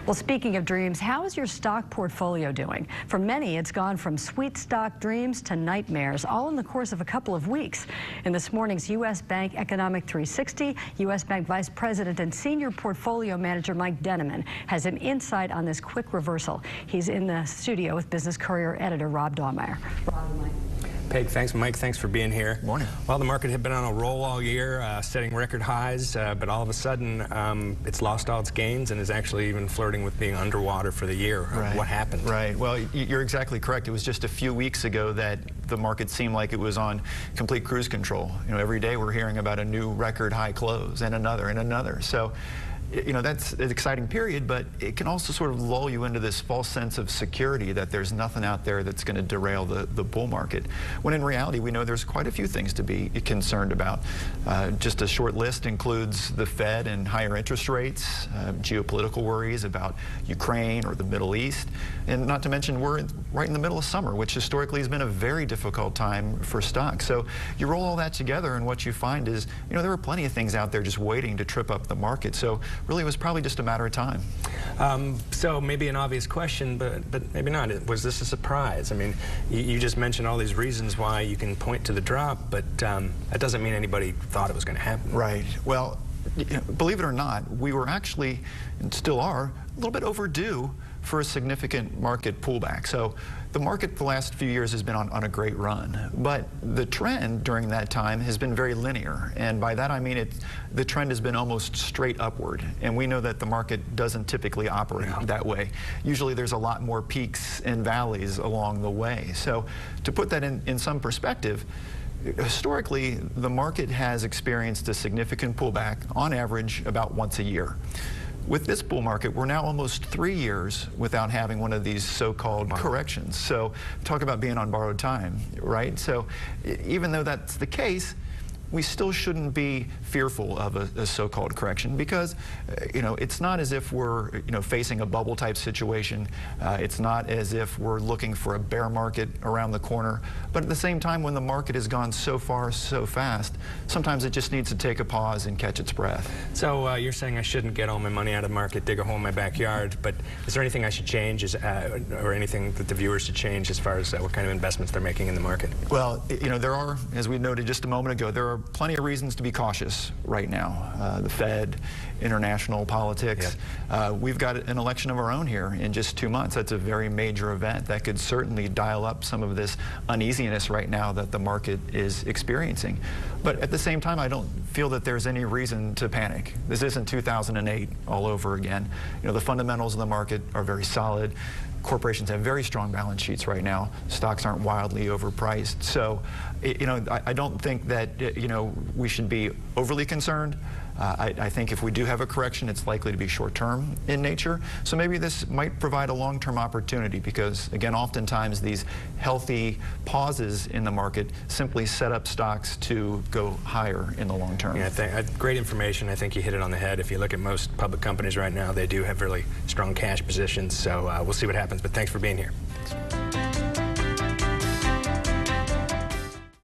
Well, speaking of dreams, how is your stock portfolio doing? For many, it's gone from sweet stock dreams to nightmares, all in the course of a couple of weeks. In this morning's U.S. Bank Economic 360, U.S. Bank Vice President and Senior Portfolio Manager Mike Dennemann has an insight on this quick reversal. He's in the studio with Business Courier editor Rob Dahlmeyer. Rob and Mike. Peg, thanks. Mike, thanks for being here. Morning. Well, the market had been on a roll all year, setting record highs, but all of a sudden it's lost all its gains and is actually even flirting with being underwater for the year. Right. What happened? Right. Well, you're exactly correct. It was just a few weeks ago that the market seemed like it was on complete cruise control. You know, every day we're hearing about a new record high close and another and another. So, you know, that's an exciting period, but it can also sort of lull you into this false sense of security that there's nothing out there that's going to derail the bull market. When in reality, we know there's quite a few things to be concerned about. Just a short list includes the Fed and higher interest rates, geopolitical worries about Ukraine or the Middle East, and not to mention we're right in the middle of summer, which historically has been a very difficult time for stocks. So you roll all that together and what you find is, you know, there are plenty of things out there just waiting to trip up the market. So really, it was probably just a matter of time. So maybe an obvious question, but maybe not. Was this a surprise? I mean, you just mentioned all these reasons why you can point to the drop, but that doesn't mean anybody thought it was going to happen. Right. Well, you know, believe it or not, we were actually, and still are, a little bit overdue for a significant market pullback. So the market the last few years has been on a great run, but the trend during that time has been very linear. And by that I mean the trend has been almost straight upward. And we know that the market doesn't typically operate that way. Usually there's a lot more peaks and valleys along the way. So to put that in some perspective, historically, the market has experienced a significant pullback on average about once a year. With this bull market, we're now almost 3 years without having one of these so-called corrections. So talk about being on borrowed time, right? So even though that's the case, we still shouldn't be fearful of a so-called correction because, you know, it's not as if we're, you know, facing a bubble type situation. It's not as if we're looking for a bear market around the corner. But at the same time, when the market has gone so far, so fast, sometimes it just needs to take a pause and catch its breath. So you're saying I shouldn't get all my money out of the market, dig a hole in my backyard, but is there anything I should change or anything that the viewers should change as far as what kind of investments they're making in the market? Well, you know, there are, as we noted just a moment ago, there are plenty of reasons to be cautious right now. The Fed, international politics. We've got an election of our own here in just 2 months. That's a very major event that could certainly dial up some of this uneasiness right now that the market is experiencing. But at the same time, I don't feel that there's any reason to panic. This isn't 2008 all over again. You know, the fundamentals of the market are very solid. Corporations have very strong balance sheets right now. Stocks aren't wildly overpriced. So, you know, I don't think that, you know, we should be overly concerned. I think if we do have a correction, it's likely to be short-term in nature. So maybe this might provide a long-term opportunity because, again, oftentimes these healthy pauses in the market simply set up stocks to go higher in the long term. Yeah, great information. I think you hit it on the head. If you look at most public companies right now, they do have really strong cash positions. So we'll see what happens. But thanks for being here.